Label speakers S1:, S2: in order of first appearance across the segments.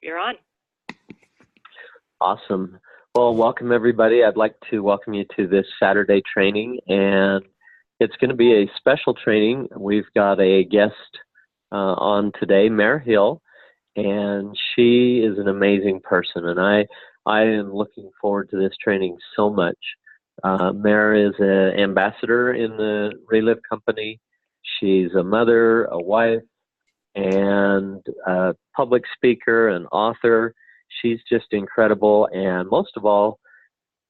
S1: You're on.
S2: Awesome. Well, welcome everybody. I'd like to welcome you to this Saturday training, and it's going to be a special training. We've got a guest on today, Mair Hill, and she is an amazing person, and I am looking forward to this training so much. Mair is an ambassador in the Relive company. She's a mother, a wife, and a public speaker, an author. She's just incredible, and most of all,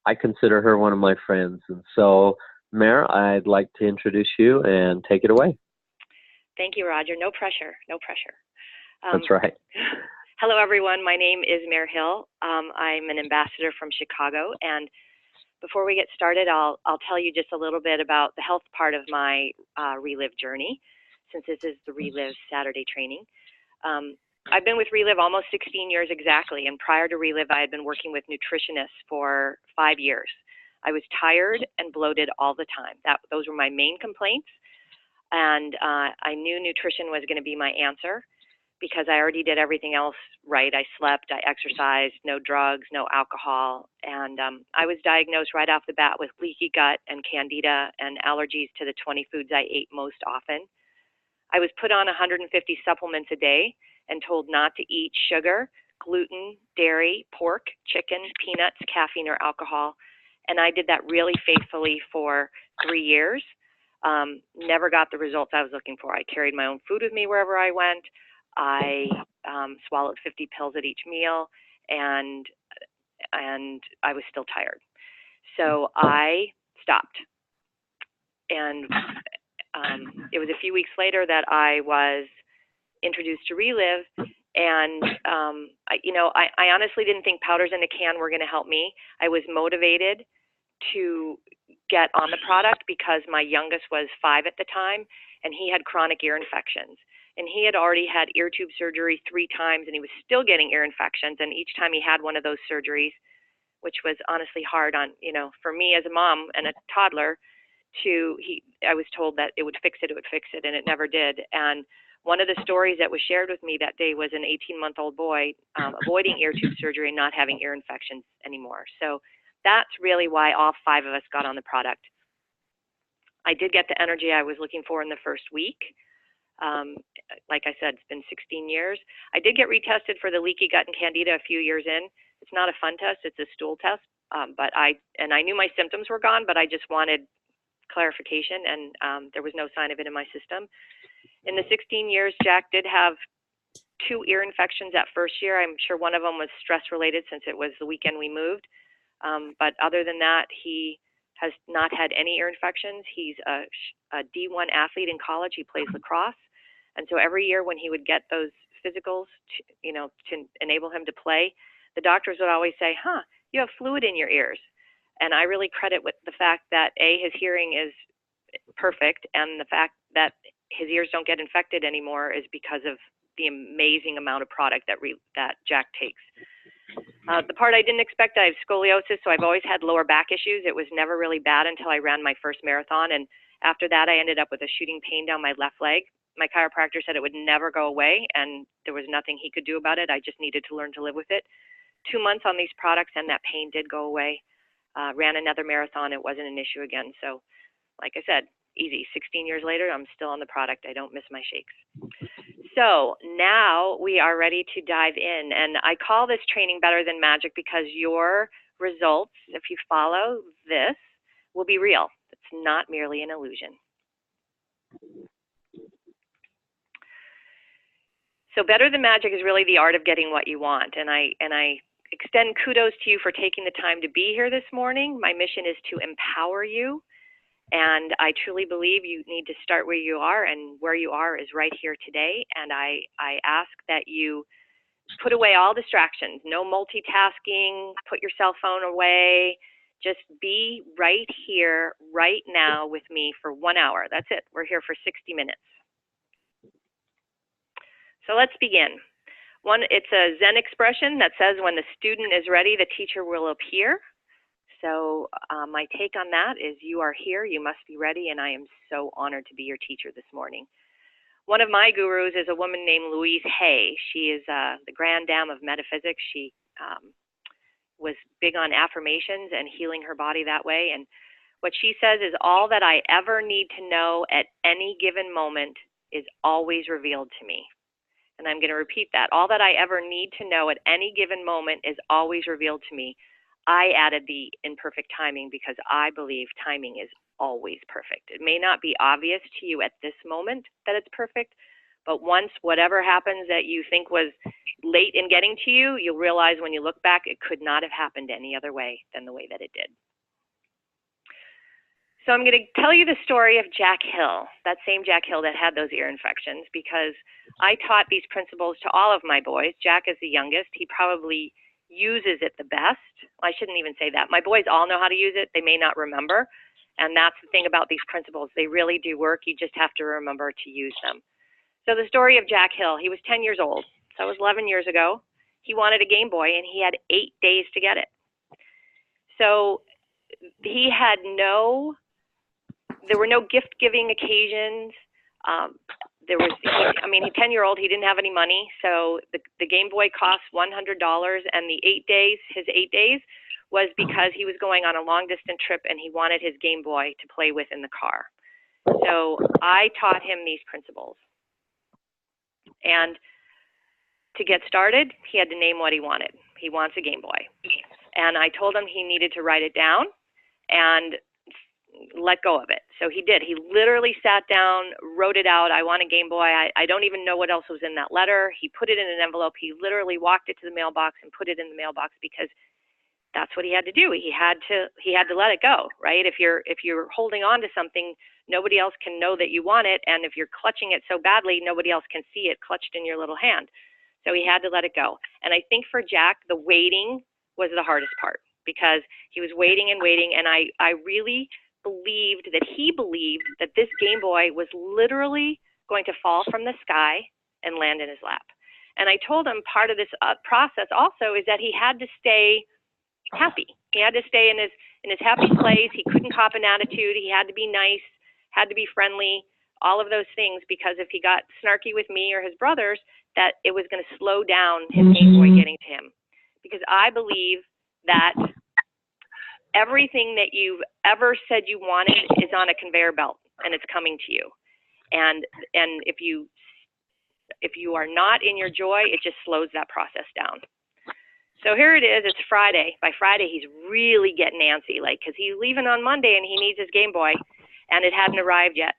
S2: I consider her one of my friends. And so, Mair, I'd like to introduce you and take it away.
S1: Thank you, Roger. No pressure, no pressure.
S2: That's right.
S1: Hello, everyone. My name is Mair Hill. I'm an ambassador from Chicago, and before we get started, I'll tell you just a little bit about the health part of my Relive journey, since this is the Relive Saturday training. I've been with Relive almost 16 years exactly, and prior to Relive, I had been working with nutritionists for 5 years. I was tired and bloated all the time. Those were my main complaints, and I knew nutrition was going to be my answer because I already did everything else right. I slept, I exercised, no drugs, no alcohol, and I was diagnosed right off the bat with leaky gut and candida and allergies to the 20 foods I ate most often. I was put on 150 supplements a day and told not to eat sugar, gluten, dairy, pork, chicken, peanuts, caffeine, or alcohol. And I did that really faithfully for 3 years. Never got the results I was looking for. I carried my own food with me wherever I went. I swallowed 50 pills at each meal, and I was still tired. So I stopped. And it was a few weeks later that I was introduced to Relive, and I honestly didn't think powders in a can were going to help me. I was motivated to get on the product because my youngest was 5 at the time, and he had chronic ear infections. And he had already had ear tube surgery 3 times, and he was still getting ear infections. And each time he had one of those surgeries, which was honestly hard on, for me as a mom and a toddler, I was told that it would fix it, and it never did. And one of the stories that was shared with me that day was an 18-month-old boy avoiding ear tube surgery and not having ear infections anymore. So that's really why all 5 of us got on the product. I did get the energy I was looking for in the first week. Like I said, it's been 16 years. I did get retested for the leaky gut and candida a few years in. It's not a fun test, it's a stool test. But I knew my symptoms were gone, but I just wanted clarification, and there was no sign of it in my system. In the 16 years, Jack did have 2 ear infections that first year. I'm sure one of them was stress-related since it was the weekend we moved. But other than that, he has not had any ear infections. He's a D1 athlete in college. He plays lacrosse. And so every year when he would get those physicals, to enable him to play, the doctors would always say, you have fluid in your ears. And I really credit with the fact that, A, his hearing is perfect, and the fact that his ears don't get infected anymore is because of the amazing amount of product that Jack takes. The part I didn't expect, I have scoliosis, so I've always had lower back issues. It was never really bad until I ran my first marathon, and after that I ended up with a shooting pain down my left leg. My chiropractor said it would never go away, and there was nothing he could do about it. I just needed to learn to live with it. 2 months on these products, and that pain did go away. Ran another marathon. It wasn't an issue again. So, like I said, easy. 16 years later, I'm still on the product. I don't miss my shakes. So now we are ready to dive in. And I call this training Better Than Magic because your results, if you follow this, will be real. It's not merely an illusion. So Better Than Magic is really the art of getting what you want. And I extend kudos to you for taking the time to be here this morning. My mission is to empower you. And I truly believe you need to start where you are, and where you are is right here today. And I ask that you put away all distractions, no multitasking, put your cell phone away, just be right here, right now with me for 1 hour. That's it. We're here for 60 minutes. So let's begin. It's a Zen expression that says when the student is ready, the teacher will appear. So my take on that is you are here, you must be ready, and I am so honored to be your teacher this morning. One of my gurus is a woman named Louise Hay. She is the grand dame of metaphysics. She was big on affirmations and healing her body that way. And what she says is, all that I ever need to know at any given moment is always revealed to me. And I'm going to repeat that. All that I ever need to know at any given moment is always revealed to me. I added the imperfect timing because I believe timing is always perfect. It may not be obvious to you at this moment that it's perfect, but once whatever happens that you think was late in getting to you, you'll realize when you look back, it could not have happened any other way than the way that it did. So I'm going to tell you the story of Jack Hill, that same Jack Hill that had those ear infections, because I taught these principles to all of my boys. Jack is the youngest. He probably uses it the best. I shouldn't even say that. My boys all know how to use it. They may not remember. And that's the thing about these principles. They really do work. You just have to remember to use them. So the story of Jack Hill, he was 10 years old. So it was 11 years ago. He wanted a Game Boy, and he had 8 days to get it. So he had there were no gift-giving occasions. There was, 10-year-old, he didn't have any money. So the Game Boy cost $100, and the 8 days, his 8 days, was because he was going on a long-distance trip, and he wanted his Game Boy to play with in the car. So I taught him these principles. And to get started, he had to name what he wanted. He wants a Game Boy. And I told him he needed to write it down and let go of it. So he did. He literally sat down, wrote it out. I want a Game Boy. I don't even know what else was in that letter. He put it in an envelope. He literally walked it to the mailbox and put it in the mailbox because that's what he had to do. He had to let it go, right? If you're holding on to something, nobody else can know that you want it. And if you're clutching it so badly, nobody else can see it clutched in your little hand. So he had to let it go. And I think for Jack, the waiting was the hardest part because he was waiting and waiting. And I really believed that this Game Boy was literally going to fall from the sky and land in his lap. And I told him part of this process also is that he had to stay happy. He had to stay in his happy place. He couldn't cop an attitude. He had to be nice, had to be friendly, all of those things, because if he got snarky with me or his brothers, that it was going to slow down his Game Boy getting to him. Because I believe that everything that you've ever said you wanted is on a conveyor belt and it's coming to you. And if you are not in your joy, it just slows that process down. So here it is, it's Friday. By Friday, he's really getting antsy, because he's leaving on Monday and he needs his Game Boy, and it hadn't arrived yet.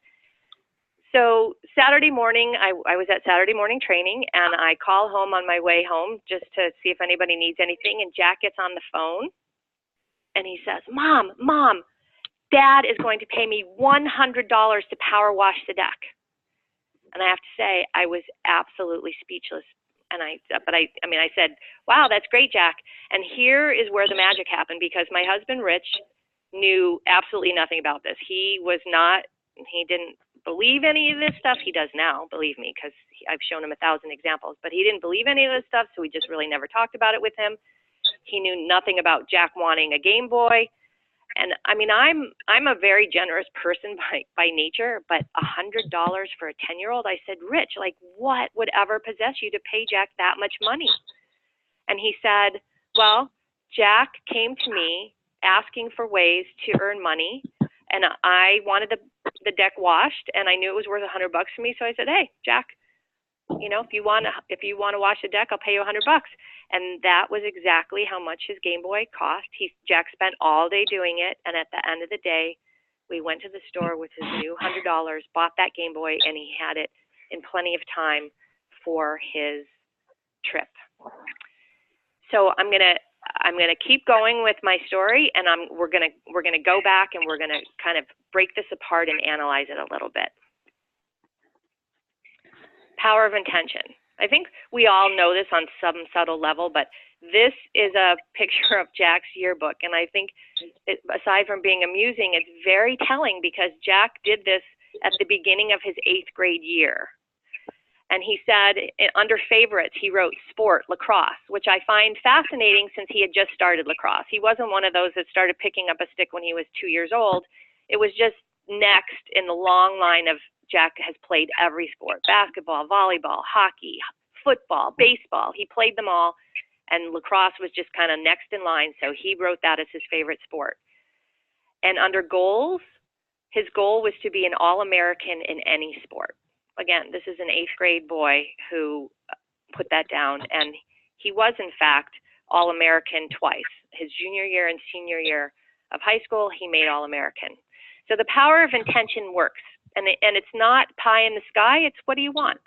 S1: So Saturday morning, I was at Saturday morning training, and I call home on my way home just to see if anybody needs anything, and Jack gets on the phone, and he says, Mom, Dad is going to pay me $100 to power wash the deck. And I have to say, I was absolutely speechless. And I said, wow, that's great, Jack. And here is where the magic happened, because my husband, Rich, knew absolutely nothing about this. He didn't believe any of this stuff. He does now, believe me, because I've shown him 1,000 examples. But he didn't believe any of this stuff, so we just really never talked about it with him. He knew nothing about Jack wanting a Game Boy. And I'm a very generous person by nature, but $100 for a 10-year-old, I said, Rich, what would ever possess you to pay Jack that much money? And he said, well, Jack came to me asking for ways to earn money, and I wanted the deck washed, and I knew it was worth $100 for me, so I said, hey, Jack, if you want to wash the deck, I'll pay you $100. And that was exactly how much his Game Boy cost. Jack spent all day doing it, and at the end of the day, we went to the store with his new $100, bought that Game Boy, and he had it in plenty of time for his trip. So I'm gonna keep going with my story, and we're gonna go back and we're gonna kind of break this apart and analyze it a little bit. Power of intention. I think we all know this on some subtle level, but this is a picture of Jack's yearbook. And I think, aside from being amusing, it's very telling because Jack did this at the beginning of his 8th grade year. And he said, under favorites, he wrote sport, lacrosse, which I find fascinating since he had just started lacrosse. He wasn't one of those that started picking up a stick when he was 2 years old. It was just next in the long line of Jack has played every sport: basketball, volleyball, hockey, football, baseball. He played them all, and lacrosse was just kind of next in line, so he wrote that as his favorite sport. And under goals, his goal was to be an All-American in any sport. Again, this is an 8th grade boy who put that down, and he was, in fact, All-American twice. His junior year and senior year of high school, he made All-American. So the power of intention works, and it's not pie in the sky, it's what do you want?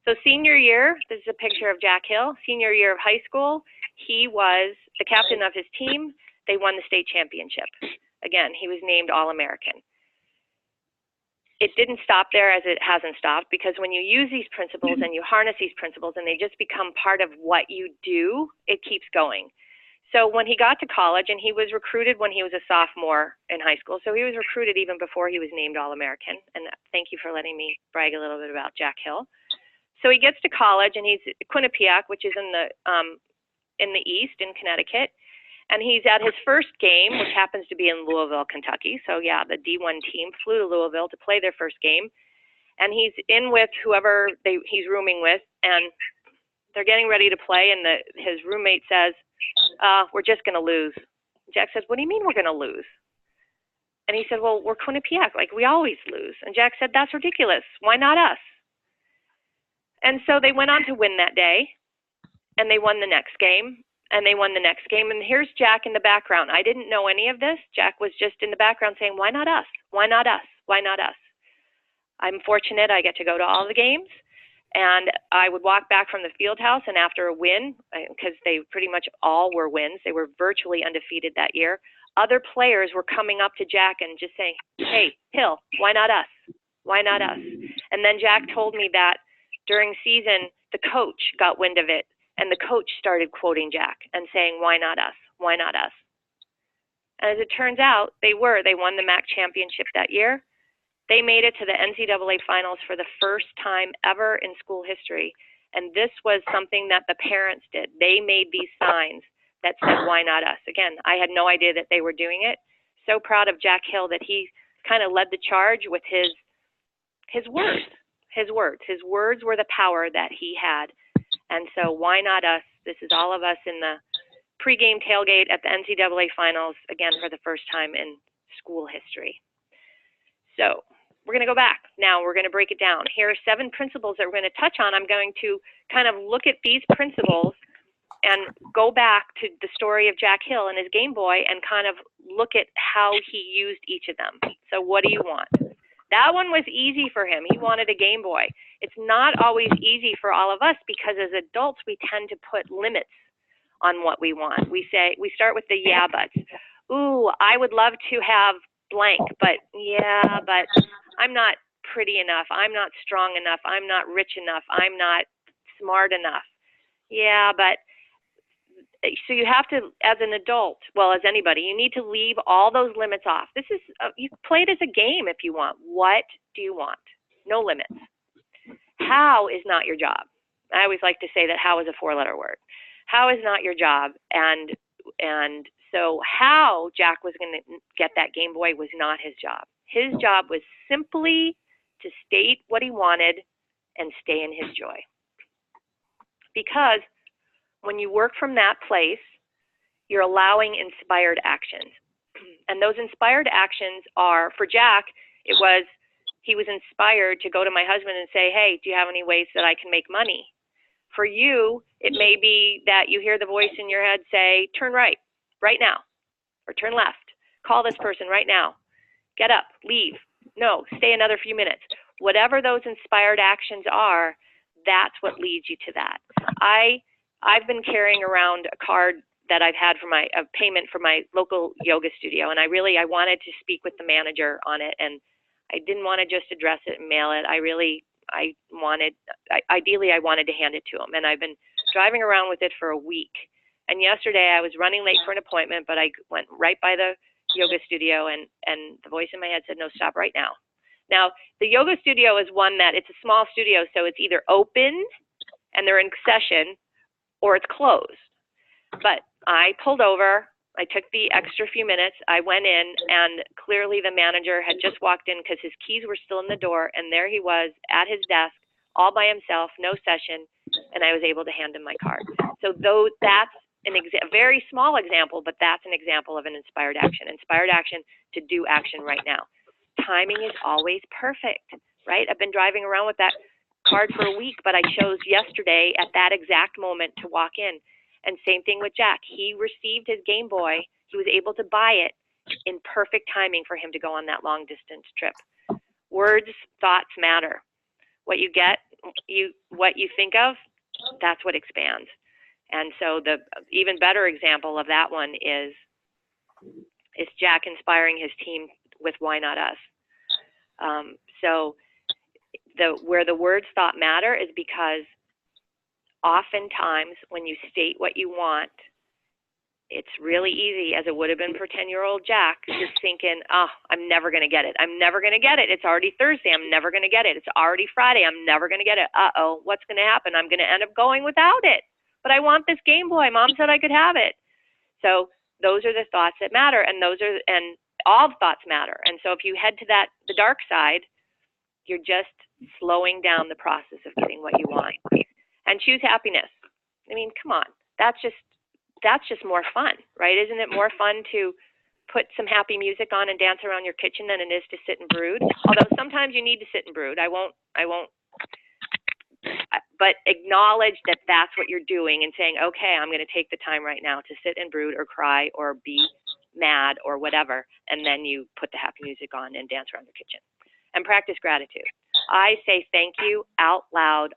S1: So senior year, this is a picture of Jack Hill. Senior year of high school, he was the captain of his team. They won the state championship. Again, he was named All-American. It didn't stop there, as it hasn't stopped, because when you use these principles and you harness these principles and they just become part of what you do, it keeps going. So when he got to college, and he was recruited when he was a sophomore in high school, so he was recruited even before he was named All-American, and thank you for letting me brag a little bit about Jack Hill. So he gets to college, and he's at Quinnipiac, which is in the east, in Connecticut, and he's at his first game, which happens to be in Louisville, Kentucky. So yeah, the D1 team flew to Louisville to play their first game, and he's in with whoever he's rooming with, and they're getting ready to play, and his roommate says, we're just going to lose. Jack says, what do you mean we're going to lose? And he said, well, we're Quinnipiac, like we always lose. And Jack said, that's ridiculous. Why not us? And so they went on to win that day, and they won the next game, and they won the next game. And here's Jack in the background. I didn't know any of this. Jack was just in the background saying, why not us? Why not us? Why not us? I'm fortunate I get to go to all the games. And I would walk back from the field house, and after a win, because they pretty much all were wins, they were virtually undefeated that year, other players were coming up to Jack and just saying, hey, Hill, why not us? Why not us? And then Jack told me that during season, the coach got wind of it, and the coach started quoting Jack and saying, why not us? Why not us? And as it turns out, they won the MAC championship that year. They made it to the NCAA finals for the first time ever in school history. And this was something that the parents did. They made these signs that said, why not us? Again, I had no idea that they were doing it. So proud of Jack Hill that he kind of led the charge with his words. His words were the power that he had. And so why not us? This is all of us in the pregame tailgate at the NCAA finals, again, for the first time in school history. So we're going to go back. Now we're going to break it down. Here are 7 principles that we're going to touch on. I'm going to kind of look at these principles and go back to the story of Jack Hill and his Game Boy and kind of look at how he used each of them. So what do you want? That one was easy for him. He wanted a Game Boy. It's not always easy for all of us because as adults, we tend to put limits on what we want. We start with the yeah buts. Ooh, I would love to have blank, but yeah, but I'm not pretty enough. I'm not strong enough. I'm not rich enough. I'm not smart enough. Yeah, but so you have to, as an adult, well, as anybody, you need to leave all those limits off. This is, you play it as a game if you want. What do you want? No limits. How is not your job. I always like to say that how is a 4-letter word. How is not your job. And so how Jack was going to get that Game Boy was not his job. His job was simply to state what he wanted and stay in his joy. Because when you work from that place, you're allowing inspired actions. And those inspired actions are, for Jack, he was inspired to go to my husband and say, hey, do you have any ways that I can make money? For you, it may be that you hear the voice in your head say, turn right now, or turn left. Call this person right now. Get up, leave. No, stay another few minutes. Whatever those inspired actions are, that's what leads you to that. I've been carrying around a card that I've had for a payment for my local yoga studio, and I wanted to speak with the manager on it, and I didn't want to just address it and mail it. Ideally I wanted to hand it to him, and I've been driving around with it for a week. And yesterday I was running late for an appointment, but I went right by the yoga studio, and the voice in my head said, no, stop right now. Now, the yoga studio is one that it's a small studio, so it's either open and they're in session, or it's closed. But I pulled over, I took the extra few minutes. I went in, and clearly the manager had just walked in because his keys were still in the door, and there he was at his desk, all by himself, no session, and I was able to hand him my card. So that's a very small example, but that's an example of an inspired action. Inspired action to do action right now. Timing is always perfect, right? I've been driving around with that card for a week, but I chose yesterday at that exact moment to walk in. And same thing with Jack. He received his Game Boy. He was able to buy it in perfect timing for him to go on that long distance trip. Words, thoughts matter. What you get, what you think of, that's what expands. And so the even better example of that one is Jack inspiring his team with Why Not Us. So where the words thought matter is because oftentimes when you state what you want, it's really easy, as it would have been for 10-year-old Jack, to sink in, oh, I'm never going to get it. I'm never going to get it. It's already Thursday. I'm never going to get it. It's already Friday. I'm never going to get it. Uh-oh, what's going to happen? I'm going to end up going without it. But I want this Game Boy. Mom said I could have it. So those are the thoughts that matter, and all thoughts matter. And so if you head to the dark side, you're just slowing down the process of getting what you want. And choose happiness. I mean, come on. That's just more fun, right? Isn't it more fun to put some happy music on and dance around your kitchen than it is to sit and brood? Although sometimes you need to sit and brood. I won't, but acknowledge that that's what you're doing and saying, okay, I'm going to take the time right now to sit and brood or cry or be mad or whatever, and then you put the happy music on and dance around your kitchen. And practice gratitude. I say thank you out loud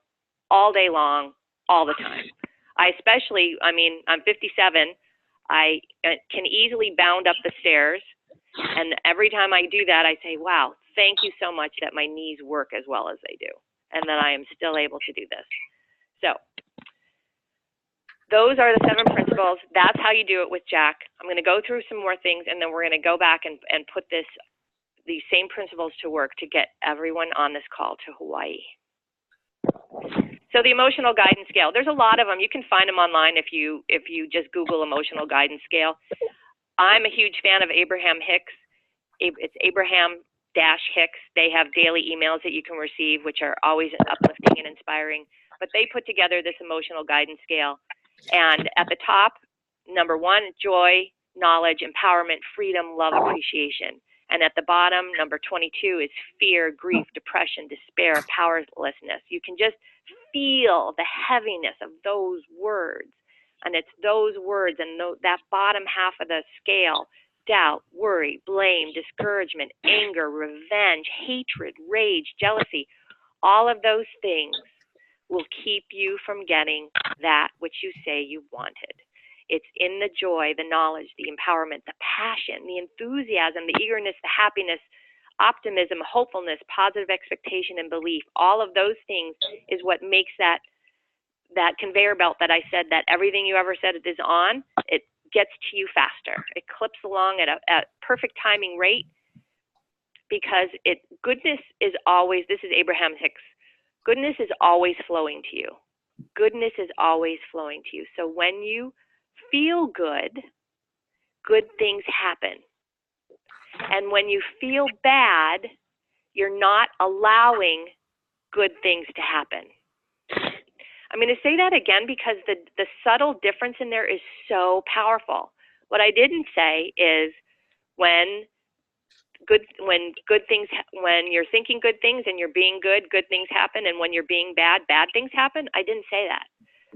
S1: all day long, all the time. I'm 57. I can easily bound up the stairs, and every time I do that, I say, wow, thank you so much that my knees work as well as they do, and that I am still able to do this. So those are the 7 principles. That's how you do it with Jack. I'm going to go through some more things, and then we're going to go back and put these same principles to work to get everyone on this call to Hawaii. So the emotional guidance scale, there's a lot of them. You can find them online if you just Google emotional guidance scale. I'm a huge fan of Abraham Hicks. It's Abraham-Hicks. They have daily emails that you can receive, which are always uplifting and inspiring. But they put together this emotional guidance scale. And at the top, number 1, joy, knowledge, empowerment, freedom, love, appreciation. And at the bottom, number 22 is fear, grief, depression, despair, powerlessness. You can just feel the heaviness of those words. And it's those words and that bottom half of the scale, doubt, worry, blame, discouragement, anger, revenge, hatred, rage, jealousy, all of those things will keep you from getting that which you say you wanted. It's in the joy, the knowledge, the empowerment, the passion, the enthusiasm, the eagerness, the happiness, optimism, hopefulness, positive expectation, and belief. All of those things is what makes that conveyor belt that I said that everything you ever said is on, it gets to you faster. It clips along at a perfect timing rate because goodness is always, this is Abraham Hicks, goodness is always flowing to you. Goodness is always flowing to you. So when you feel good, good things happen. And when you feel bad, you're not allowing good things to happen. I'm going to say that again because the subtle difference in there is so powerful. What I didn't say is when you're thinking good things and you're being good, good things happen, and when you're being bad, bad things happen. I didn't say that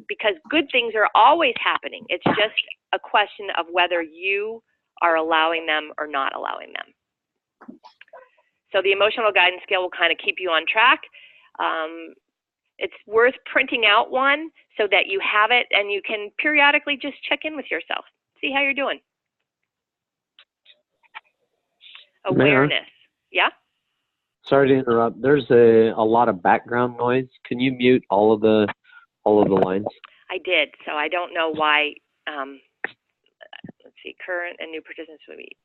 S1: because good things are always happening. It's just a question of whether you are allowing them or not allowing them. So the emotional guidance scale will kind of keep you on track. It's worth printing out one so that you have it and you can periodically just check in with yourself, see how you're doing. Awareness.
S2: Mair,
S1: Yeah?
S2: sorry to interrupt. There's a lot of background noise. Can you mute all of the lines?
S1: I did, so I don't know why. Let's see, current and new participants will be.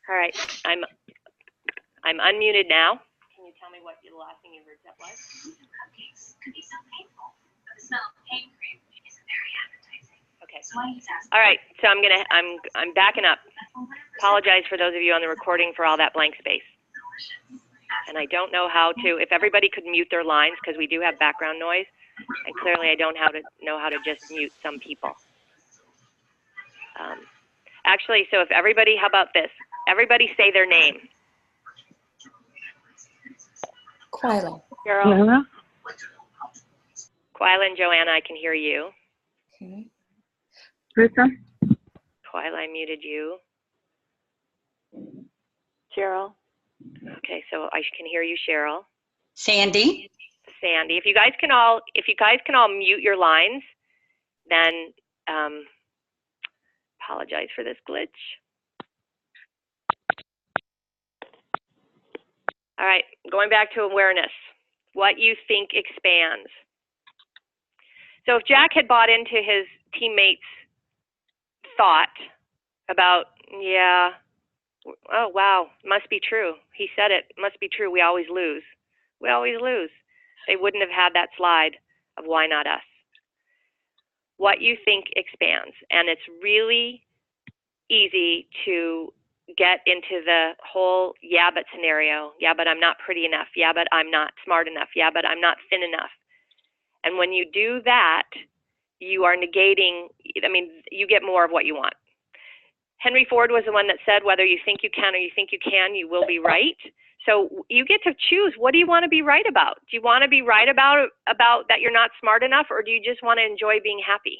S1: All right, I'm unmuted now. Can you tell me what the last thing you heard that was?
S3: Cookies could be so painful, but the smell of pain cream is very appetizing.
S1: Okay.
S3: So why don't you ask?
S1: All right, so I'm backing up. Apologize for those of you on the recording for all that blank space. And I don't know how to, if everybody could mute their lines, because we do have background noise, and clearly I don't know how to just mute some people. Actually, so if everybody, how about this? Everybody say their name.
S4: Quila.
S1: Joanna. Quila and Joanna, I can hear you.
S4: Okay.
S5: Rita.
S1: Quila, I muted you.
S5: Cheryl.
S1: Okay, so I can hear you, Cheryl.
S6: Sandy.
S1: Sandy. If you guys can all mute your lines, then apologize for this glitch. All right, going back to awareness. What you think expands. So if Jack had bought into his teammates' thought about, yeah, oh wow, must be true. He said it, must be true, we always lose. We always lose. They wouldn't have had that slide of why not us. What you think expands. And it's really easy to get into the whole yeah but scenario. Yeah, but I'm not pretty enough. Yeah, but I'm not smart enough. Yeah, but I'm not thin enough. And when you do that, you are negating, I mean, you get more of what you want. Henry Ford was the one that said, whether you think you can or you think you can, you will be right. So you get to choose, what do you want to be right about? Do you want to be right about that you're not smart enough, or do you just want to enjoy being happy?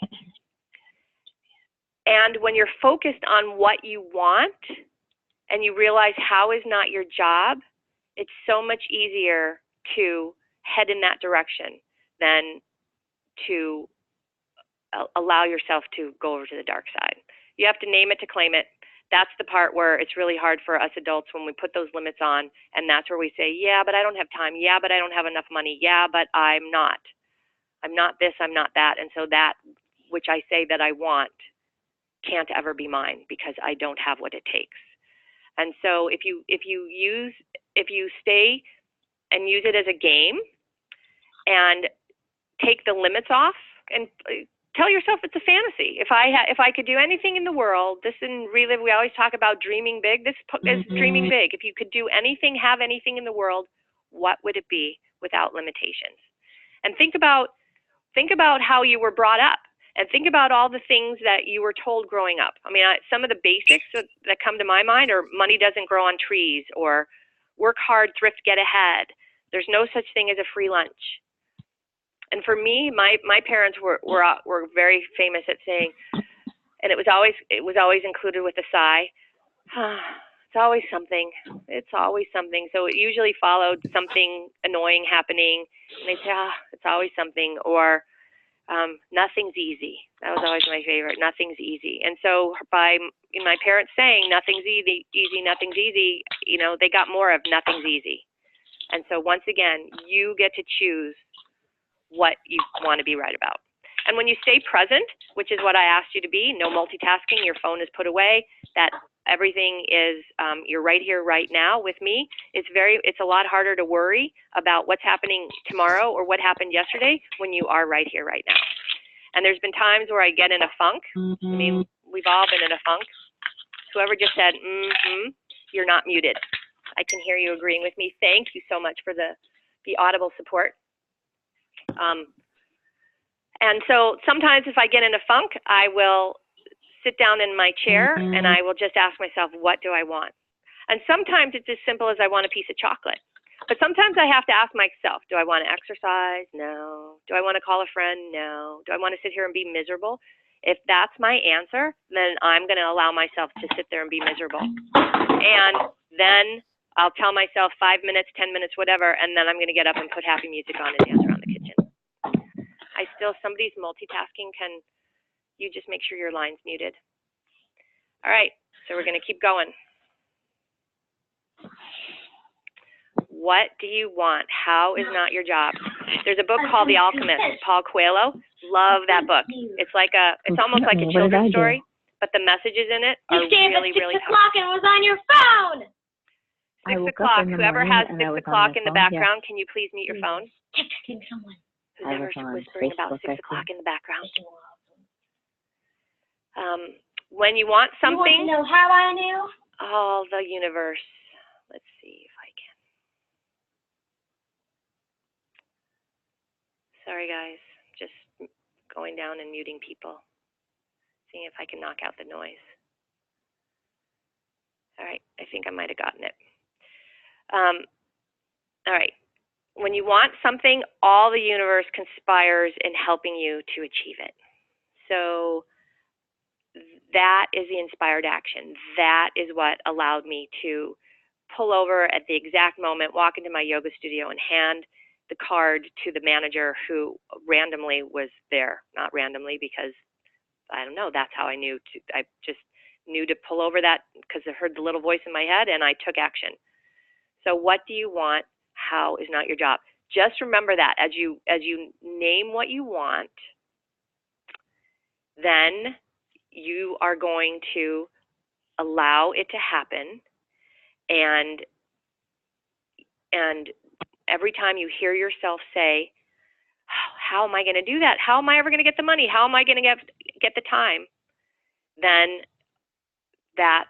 S1: And when you're focused on what you want and you realize how is not your job, it's so much easier to head in that direction than to allow yourself to go over to the dark side. You have to name it to claim it. That's the part where it's really hard for us adults when we put those limits on, and that's where we say, yeah, but I don't have time. Yeah, but I don't have enough money. Yeah, but I'm not. I'm not this, I'm not that. And so that which I say that I want can't ever be mine because I don't have what it takes. And so if you stay and use it as a game and take the limits off and tell yourself it's a fantasy. If I could do anything in the world, this in Relive, we always talk about dreaming big. This is dreaming big. If you could do anything, have anything in the world, what would it be without limitations? And think about how you were brought up, and think about all the things that you were told growing up. I mean, some of the basics that come to my mind are money doesn't grow on trees, or work hard, thrift, get ahead. There's no such thing as a free lunch. And for me, my parents were very famous at saying, and it was always included with a sigh, it's always something. It's always something. So it usually followed something annoying happening, and they'd say, it's always something, or nothing's easy. That was always my favorite. Nothing's easy. And so by my parents saying nothing's easy, nothing's easy, they got more of nothing's easy. And so once again, you get to choose what you want to be right about. And when you stay present, which is what I asked you to be, no multitasking, your phone is put away, that everything is, you're right here, right now with me, it's a lot harder to worry about what's happening tomorrow or what happened yesterday when you are right here, right now. And there's been times where I get in a funk. I mean, we've all been in a funk. Whoever just said, you're not muted. I can hear you agreeing with me. Thank you so much for the audible support. And so sometimes if I get in a funk, I will sit down in my chair and I will just ask myself, what do I want? And sometimes it's as simple as I want a piece of chocolate. But sometimes I have to ask myself, do I want to exercise? No. Do I want to call a friend? No. Do I want to sit here and be miserable? If that's my answer, then I'm going to allow myself to sit there and be miserable. And then I'll tell myself 5 minutes, 10 minutes, whatever, and then I'm going to get up and put happy music on and dance around the kitchen. Somebody's multitasking, you just make sure your line's muted. All right, so we're going to keep going. What do you want? How is not your job? There's a book called The Alchemist, Paul Coelho. Love that book. It's almost like a children's story, but the messages in it
S3: You
S1: are
S3: stayed up
S1: really,
S3: at 6
S1: really
S3: o'clock and was on your phone.
S1: 6 o'clock. Whoever has 6 o'clock in the background, can you please mute your phone?
S3: Texting someone.
S1: Whoever's whispering about 6 o'clock in the background. When you want something,
S3: you want to know how I knew?
S1: Oh, the universe. Let's see if I can. Sorry, guys. Just going down and muting people. Seeing if I can knock out the noise. All right. I think I might have gotten it. All right. When you want something, all the universe conspires in helping you to achieve it. So that is the inspired action. That is what allowed me to pull over at the exact moment, walk into my yoga studio, and hand the card to the manager who randomly was there. Not randomly, because I don't know, that's how I knew I just knew to pull over that because I heard the little voice in my head and I took action. So what do you want? How is not your job. Just remember that as you name what you want, then you are going to allow it to happen, and every time you hear yourself say, how am I going to do that? How am I ever going to get the money? How am I going to get the time? Then that's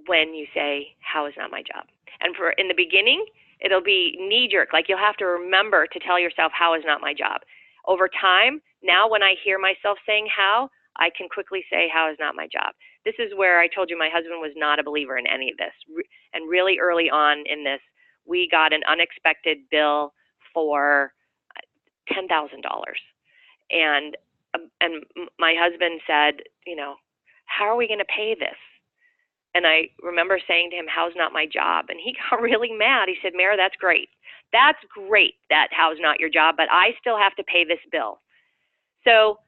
S1: when you say, how is not my job? And for in the beginning, it'll be knee-jerk. Like you'll have to remember to tell yourself, how is not my job? Over time, now when I hear myself saying how, I can quickly say, how is not my job? This is where I told you my husband was not a believer in any of this. And really early on in this, we got an unexpected bill for $10,000. And my husband said, how are we going to pay this? And I remember saying to him, how's not my job? And he got really mad. He said, Mair, that's great. That's great that how's not your job, but I still have to pay this bill. So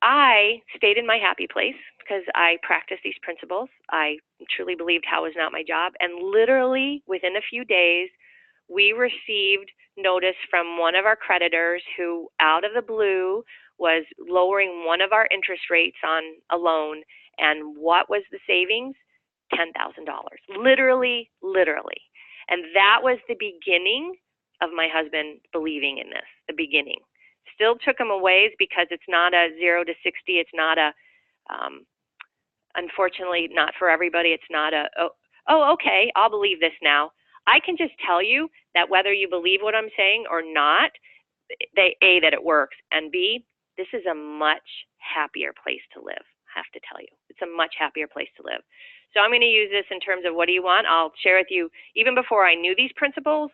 S1: I stayed in my happy place because I practiced these principles. I truly believed how is not my job. And literally within a few days, we received notice from one of our creditors who, out of the blue, was lowering one of our interest rates on a loan. And what was the savings? $10,000. Literally. And that was the beginning of my husband believing in this, the beginning. Still took him a ways because it's not a 0 to 60. It's not a, unfortunately, not for everybody. It's not a, okay, I'll believe this now. I can just tell you that whether you believe what I'm saying or not, A, that it works, and B, this is a much happier place to live, I have to tell you. It's a much happier place to live. So I'm going to use this in terms of what do you want. I'll share with you, even before I knew these principles,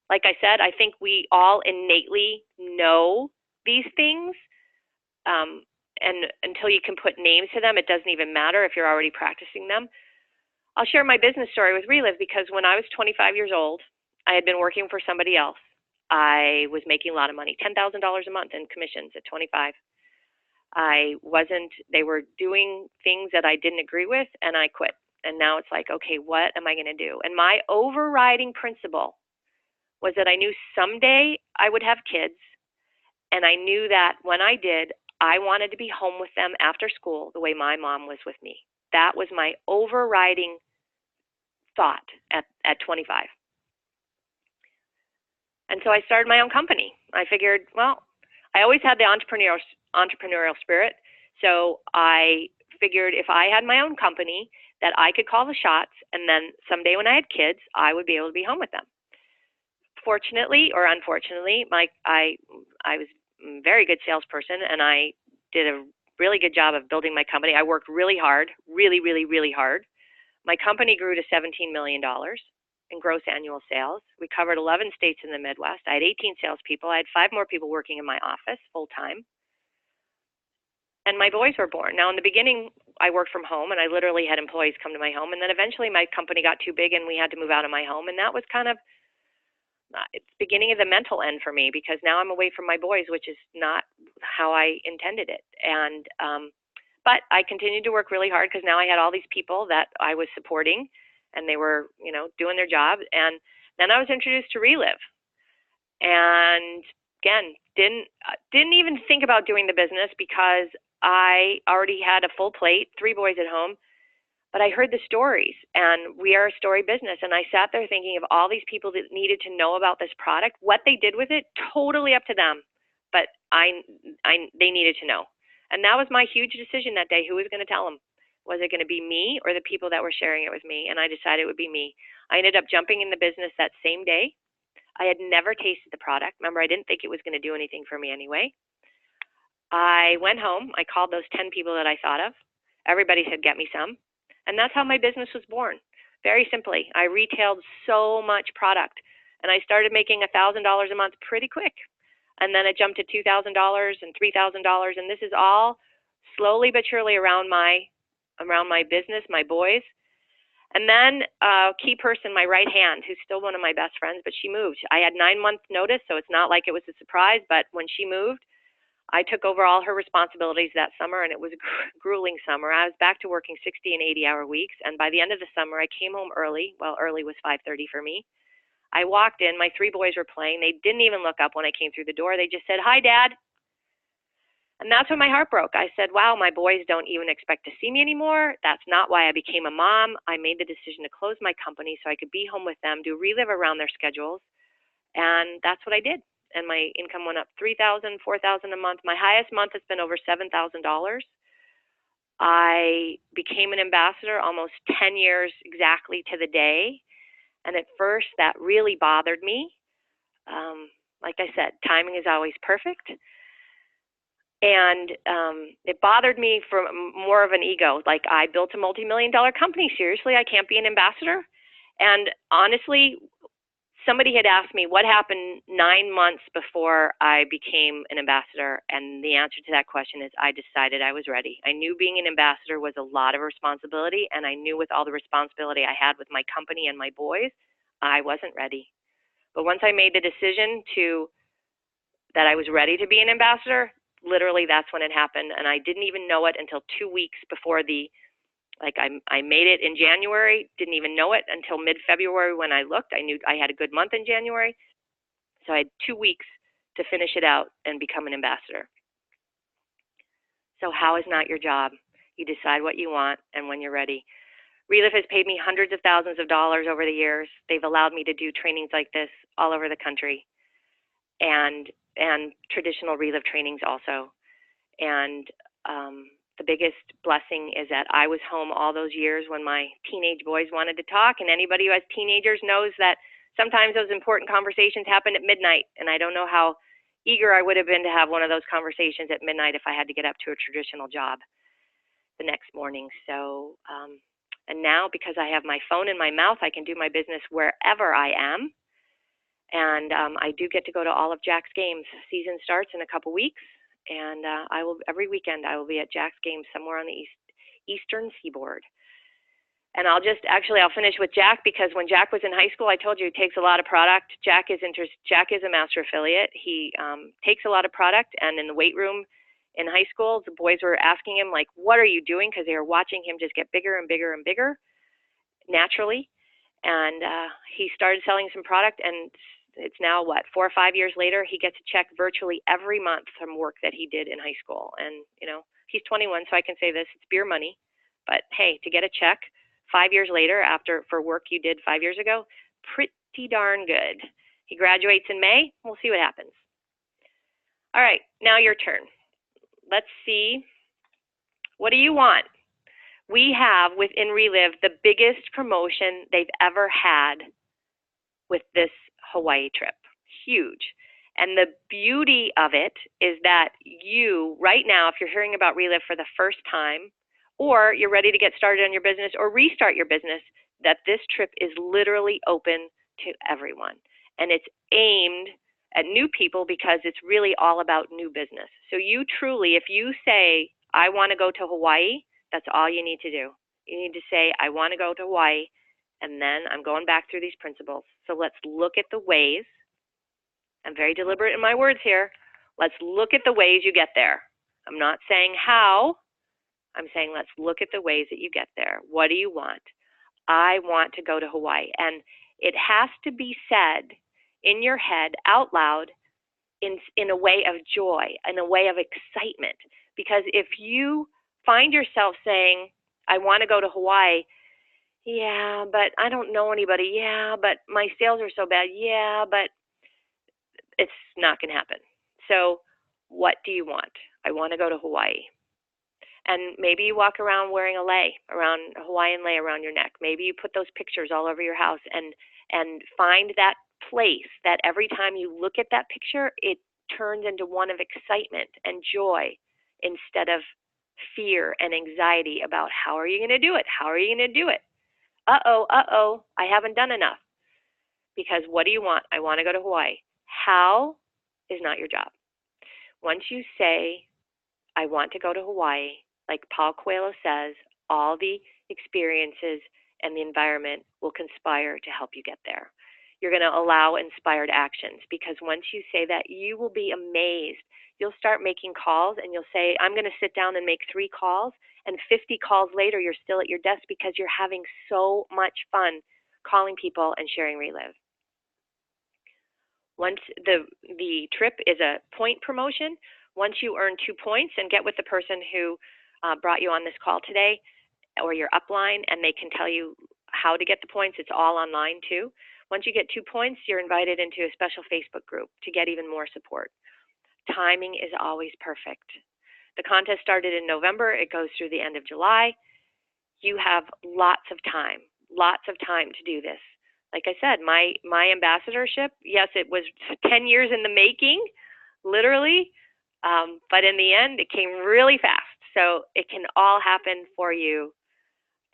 S1: like I said, I think we all innately know these things. And until you can put names to them, it doesn't even matter if you're already practicing them. I'll share my business story with Relive because when I was 25 years old, I had been working for somebody else. I was making a lot of money, $10,000 a month in commissions at 25. They were doing things that I didn't agree with, and I quit. And now it's like, okay, what am I going to do? And my overriding principle was that I knew someday I would have kids, and I knew that when I did, I wanted to be home with them after school the way my mom was with me. That was my overriding thought at 25. And so I started my own company. I figured, well, I always had the entrepreneurial spirit, so I figured if I had my own company that I could call the shots, and then someday when I had kids, I would be able to be home with them. Fortunately or unfortunately, I was a very good salesperson, and I did a really good job of building my company. I worked really hard, really hard. My company grew to $17 million in gross annual sales. We covered 11 states in the Midwest. I had 18 salespeople. I had 5 more people working in my office full time. And my boys were born. Now, in the beginning, I worked from home, and I literally had employees come to my home. And then eventually my company got too big, and we had to move out of my home. And that was kind of it's the beginning of the mental end for me because now I'm away from my boys, which is not how I intended it. And but I continued to work really hard because now I had all these people that I was supporting, and they were, doing their job. And then I was introduced to Relive, and again, didn't even think about doing the business because I already had a full plate, 3 boys at home, but I heard the stories, and we are a story business. And I sat there thinking of all these people that needed to know about this product, what they did with it, totally up to them. But they needed to know. And that was my huge decision that day. Who was going to tell them? Was it going to be me or the people that were sharing it with me? And I decided it would be me. I ended up jumping in the business that same day. I had never tasted the product. Remember, I didn't think it was going to do anything for me anyway. I went home. I called those 10 people that I thought of. Everybody said, get me some. And that's how my business was born. Very simply, I retailed so much product, and I started making $1,000 a month pretty quick. And then it jumped to $2,000 and $3,000, and this is all slowly but surely around my business, my boys. And then a key person, my right hand, who's still one of my best friends, but she moved. I had 9 months notice, so it's not like it was a surprise, but when she moved, I took over all her responsibilities that summer, and it was a grueling summer. I was back to working 60 and 80-hour weeks, and by the end of the summer, I came home early. Well, early was 5:30 for me. I walked in. My 3 boys were playing. They didn't even look up when I came through the door. They just said, "Hi, Dad." And that's when my heart broke. I said, wow, my boys don't even expect to see me anymore. That's not why I became a mom. I made the decision to close my company so I could be home with them, do Relive around their schedules, and that's what I did. And my income went up $3,000, $4,000 a month. My highest month has been over $7,000. I became an ambassador almost 10 years exactly to the day. And at first, that really bothered me. Like I said, timing is always perfect. And it bothered me from more of an ego. Like, I built a multi-million-dollar company. Seriously, I can't be an ambassador? And honestly, somebody had asked me what happened 9 months before I became an ambassador. And the answer to that question is I decided I was ready. I knew being an ambassador was a lot of responsibility. And I knew with all the responsibility I had with my company and my boys, I wasn't ready. But once I made the decision that I was ready to be an ambassador, literally that's when it happened. And I didn't even know it until 2 weeks before I made it in January, didn't even know it until mid-February when I looked. I knew I had a good month in January. So I had 2 weeks to finish it out and become an ambassador. So how is not your job? You decide what you want and when you're ready. Relive has paid me hundreds of thousands of dollars over the years. They've allowed me to do trainings like this all over the country, and traditional Relive trainings also. And the biggest blessing is that I was home all those years when my teenage boys wanted to talk, and anybody who has teenagers knows that sometimes those important conversations happen at midnight, and I don't know how eager I would have been to have one of those conversations at midnight if I had to get up to a traditional job the next morning. So, and now because I have my phone in my mouth, I can do my business wherever I am. And I do get to go to all of Jack's games. Season starts in a couple weeks, and every weekend I will be at Jack's games somewhere on the eastern seaboard. And I'll finish with Jack, because when Jack was in high school, I told you he takes a lot of product. Jack is a master affiliate. He takes a lot of product, and in the weight room in high school, the boys were asking him, like, what are you doing? Because they were watching him just get bigger and bigger and bigger naturally. And he started selling some product, and it's now 4 or 5 years later, he gets a check virtually every month from work that he did in high school. And he's 21, so I can say this, it's beer money, but hey, to get a check 5 years later for work you did 5 years ago, pretty darn good. He graduates in May. We'll see what happens. All right, now your turn. Let's see, what do you want? We have within Relive the biggest promotion they've ever had with this Hawaii trip. Huge. And the beauty of it is that you, right now, if you're hearing about Relive for the first time, or you're ready to get started on your business or restart your business, that this trip is literally open to everyone. And it's aimed at new people because it's really all about new business. So you truly, if you say, I want to go to Hawaii, that's all you need to do. You need to say, I want to go to Hawaii, and then I'm going back through these principles. So let's look at the ways. I'm very deliberate in my words here. Let's look at the ways you get there. I'm not saying how. I'm saying let's look at the ways that you get there. What do you want? I want to go to Hawaii. And it has to be said in your head out loud in a way of joy, in a way of excitement. Because if you find yourself saying, I want to go to Hawaii, yeah, but I don't know anybody, yeah, but my sales are so bad, yeah, but it's not going to happen. So what do you want? I want to go to Hawaii. And maybe you walk around wearing a Hawaiian lei around your neck. Maybe you put those pictures all over your house and find that place that every time you look at that picture, it turns into one of excitement and joy instead of fear and anxiety about how are you going to do it? How are you going to do it? Uh-oh, I haven't done enough. Because what do you want? I want to go to Hawaii. How is not your job. Once you say, I want to go to Hawaii, like Paul Coelho says, all the experiences and the environment will conspire to help you get there. You're going to allow inspired actions, because once you say that, you will be amazed. You'll start making calls and you'll say, I'm going to sit down and make 3 calls, and 50 calls later, you're still at your desk because you're having so much fun calling people and sharing Relive. Once the trip is a point promotion, once you earn 2 points and get with the person who brought you on this call today, or your upline, and they can tell you how to get the points, it's all online too. Once you get 2 points, you're invited into a special Facebook group to get even more support. Timing is always perfect. The contest started in November. It goes through the end of July. You have lots of time to do this. Like I said, my ambassadorship, yes, it was 10 years in the making, literally, but in the end, it came really fast. So it can all happen for you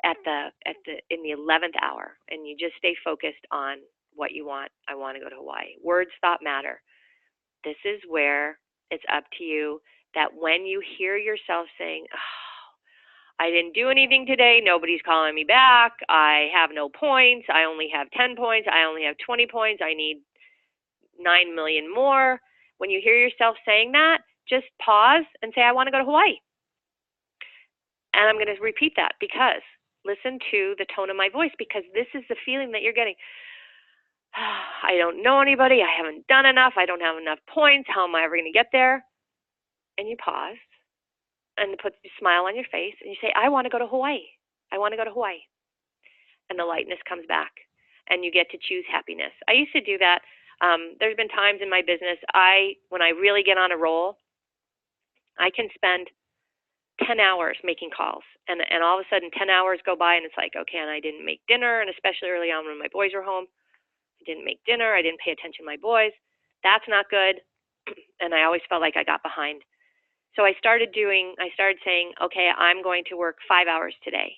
S1: in the 11th hour, and you just stay focused on what you want. I want to go to Hawaii. Words, thought matter. This is where it's up to you, that when you hear yourself saying, I didn't do anything today, nobody's calling me back, I have no points, I only have 10 points, I only have 20 points, I need 9 million more. When you hear yourself saying that, just pause and say, I want to go to Hawaii. And I'm going to repeat that, because listen to the tone of my voice, because this is the feeling that you're getting. I don't know anybody, I haven't done enough, I don't have enough points, how am I ever going to get there? And you pause and put a smile on your face, and you say, I want to go to Hawaii. I want to go to Hawaii. And the lightness comes back, and you get to choose happiness. I used to do that. There's been times in my business, when I really get on a roll, I can spend 10 hours making calls, and all of a sudden 10 hours go by, and it's like, okay, and I didn't make dinner, and especially early on when my boys were home, I didn't make dinner, I didn't pay attention to my boys. That's not good, and I always felt like I got behind. So I started saying, okay, I'm going to work 5 hours today.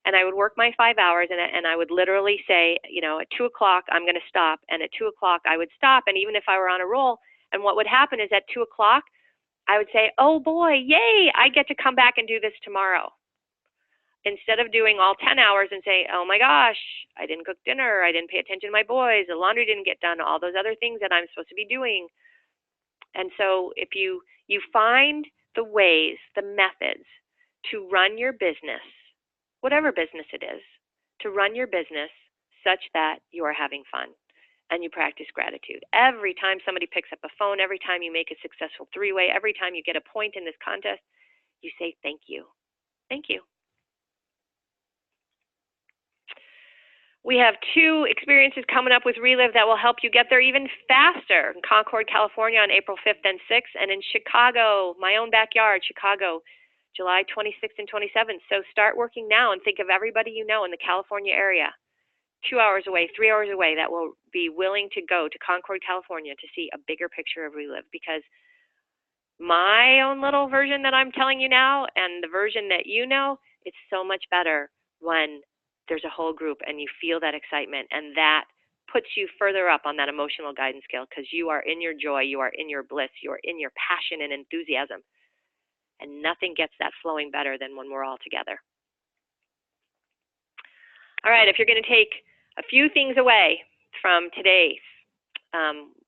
S1: And I would work my 5 hours, and I would literally say, at 2 o'clock, I'm going to stop. And at 2 o'clock, I would stop. And even if I were on a roll, and what would happen is at 2 o'clock, I would say, oh boy, yay, I get to come back and do this tomorrow. Instead of doing all 10 hours and say, oh my gosh, I didn't cook dinner, I didn't pay attention to my boys, the laundry didn't get done, all those other things that I'm supposed to be doing. And so if you find the ways, the methods to run your business, whatever business it is, to run your business such that you are having fun and you practice gratitude. Every time somebody picks up a phone, every time you make a successful 3-way, every time you get a point in this contest, you say thank you. Thank you. We have 2 experiences coming up with Relive that will help you get there even faster. In Concord, California on April 5th and 6th, and in Chicago, my own backyard, Chicago, July 26th and 27th. So start working now and think of everybody you know in the California area, 2 hours away, 3 hours away, that will be willing to go to Concord, California to see a bigger picture of Relive, because my own little version that I'm telling you now and the version that you know, it's so much better when there's a whole group and you feel that excitement, and that puts you further up on that emotional guidance scale, because you are in your joy, you are in your bliss, you are in your passion and enthusiasm, and nothing gets that flowing better than when we're all together. All right, if you're going to take a few things away from today's,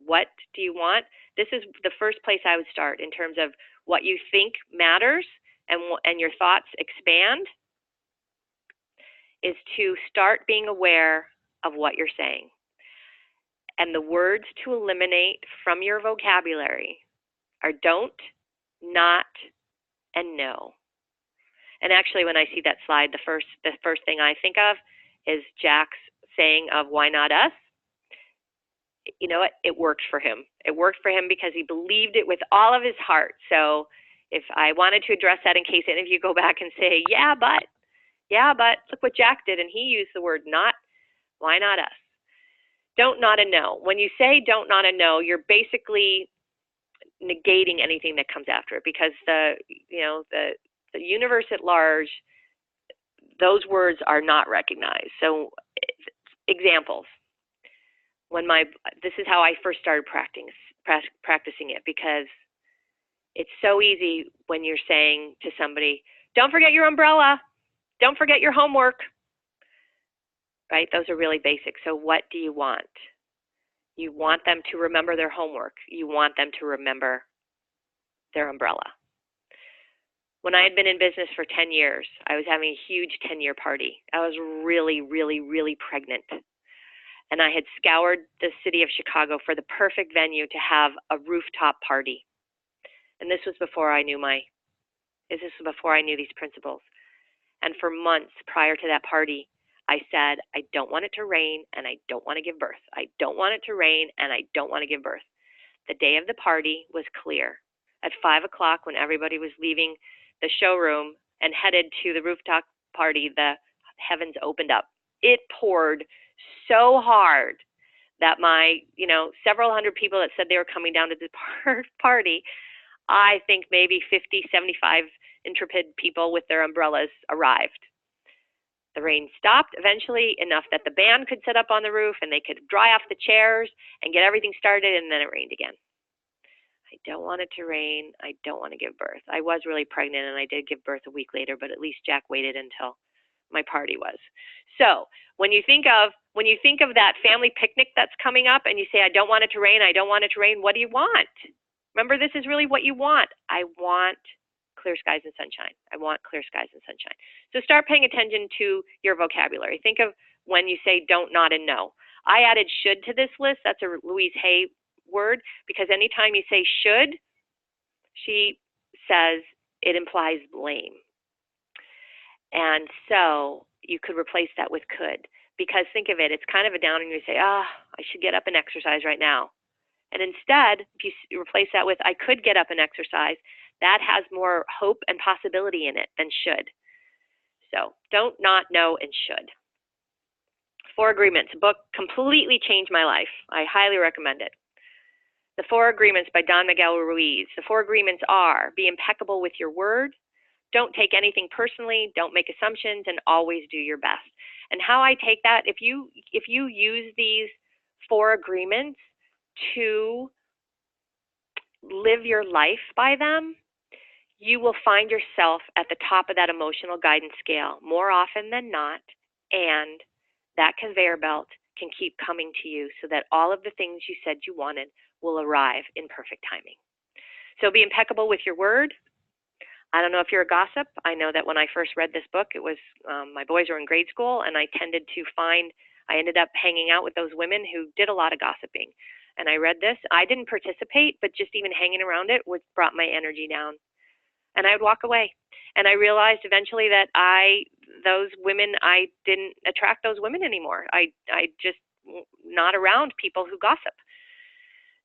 S1: what do you want? This is the first place I would start in terms of what you think matters and your thoughts expand, is to start being aware of what you're saying. And the words to eliminate from your vocabulary are don't, not, and no. And actually, when I see that slide, the first thing I think of is Jack's saying of why not us? You know what? It worked for him. It worked for him because he believed it with all of his heart. So if I wanted to address that in case any of you go back and say, yeah, but look what Jack did, and he used the word not, why not us? Don't, not, and no. When you say don't, not, and no, you're basically negating anything that comes after it, because the universe at large, those words are not recognized. So examples. This is how I first started practicing it, because it's so easy when you're saying to somebody, don't forget your umbrella, don't forget your homework, right? Those are really basic. So what do you want? You want them to remember their homework. You want them to remember their umbrella. When I had been in business for 10 years, I was having a huge 10-year party. I was really, really, really pregnant. And I had scoured the city of Chicago for the perfect venue to have a rooftop party. And this was before I knew these principles. And for months prior to that party, I said, I don't want it to rain and I don't want to give birth. I don't want it to rain and I don't want to give birth. The day of the party was clear. At 5 o'clock, when everybody was leaving the showroom and headed to the rooftop party, the heavens opened up. It poured so hard that my, several hundred people that said they were coming down to the party, I think maybe 50, 75 intrepid people with their umbrellas arrived. The rain stopped eventually enough that the band could sit up on the roof and they could dry off the chairs and get everything started, and then it rained again. I don't want it to rain. I don't want to give birth. I was really pregnant and I did give birth a week later, but at least Jack waited until my party was. So when you think of that family picnic that's coming up and you say, I don't want it to rain, I don't want it to rain, what do you want? Remember, this is really what you want. I want clear skies and sunshine. I want clear skies and sunshine. So start paying attention to your vocabulary. Think of when you say don't, not, and no. I added should to this list. That's a Louise Hay word, because anytime you say should, she says it implies blame. And so you could replace that with could, because think of it, it's kind of a downer and you say, I should get up and exercise right now. And instead, if you replace that with I could get up and exercise, that has more hope and possibility in it than should. So don't, not, no, and should. 4 Agreements, a book completely changed my life. I highly recommend it. The 4 Agreements by Don Miguel Ruiz. The 4 Agreements are: be impeccable with your word, don't take anything personally, don't make assumptions, and always do your best. And how I take that, if you use these 4 agreements to live your life by them, you will find yourself at the top of that emotional guidance scale more often than not, and that conveyor belt can keep coming to you so that all of the things you said you wanted will arrive in perfect timing. So be impeccable with your word. I don't know if you're a gossip. I know that when I first read this book, it was my boys were in grade school, and I ended up hanging out with those women who did a lot of gossiping. And I read this. I didn't participate, but just even hanging around it brought my energy down. And I would walk away. And I realized eventually that I didn't attract those women anymore. I just not around people who gossip.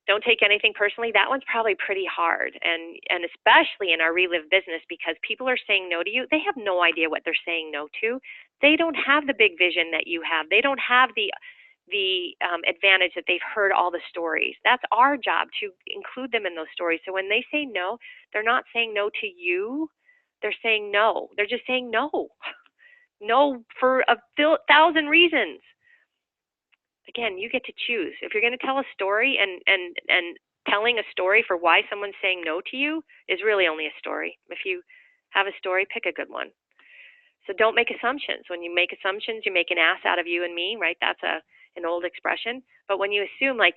S1: Don't take anything personally. That one's probably pretty hard, and especially in our Relive business, because people are saying no to you. They have no idea what they're saying no to. They don't have the big vision that you have. They don't have the advantage that they've heard all the stories. That's our job, to include them in those stories. So when they say no, they're not saying no to you. They're saying no. They're just saying no. No for 1,000 reasons. Again, you get to choose. If you're going to tell a story, and telling a story for why someone's saying no to you is really only a story. If you have a story, pick a good one. So don't make assumptions. When you make assumptions, you make an ass out of you and me, right? That's an old expression. But when you assume, like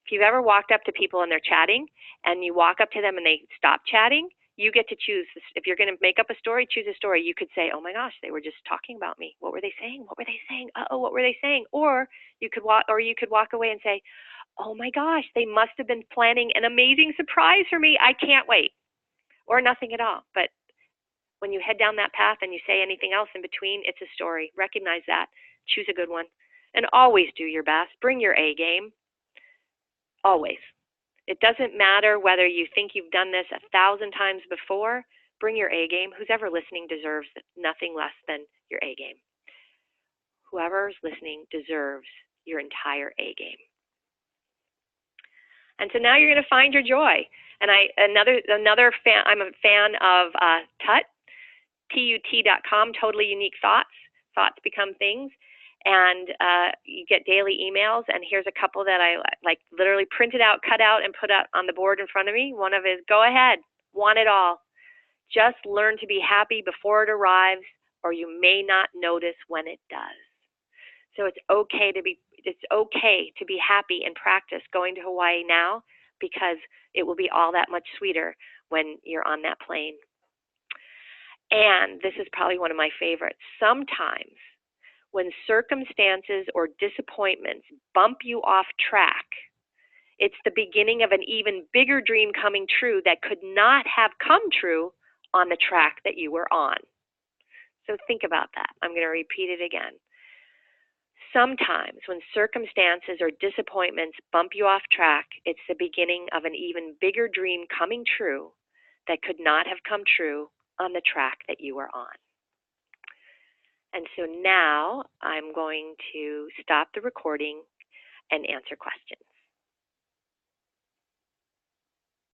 S1: if you've ever walked up to people and they're chatting and you walk up to them and they stop chatting, You get to choose. If you're going to make up a story, choose a story. You could say, oh my gosh, they were just talking about me. What were they saying? What were they saying? Uh-oh, what were they saying? Or you could walk away and say, oh my gosh, they must have been planning an amazing surprise for me. I can't wait. Or nothing at all. But when you head down that path and you say anything else in between, it's a story. Recognize that. Choose a good one. And always do your best. Bring your A game. Always. It doesn't matter whether you think you've done this 1,000 times before. Bring your A game. Who's ever listening deserves nothing less than your A game. Whoever's listening deserves your entire A game. And so now you're going to find your joy. And another fan. I'm a fan of TUT, TUT.com. Totally unique thoughts. Thoughts become things. And you get daily emails. And here's a couple that I like literally printed out, cut out, and put out on the board in front of me. One of is, go ahead, want it all. Just learn to be happy before it arrives, or you may not notice when it does. So it's okay to be happy and practice going to Hawaii now, because it will be all that much sweeter when you're on that plane. And this is probably one of my favorites. Sometimes when circumstances or disappointments bump you off track, it's the beginning of an even bigger dream coming true that could not have come true on the track that you were on. So think about that. I'm going to repeat it again. Sometimes when circumstances or disappointments bump you off track, it's the beginning of an even bigger dream coming true that could not have come true on the track that you were on. And so now I'm going to stop the recording and answer questions.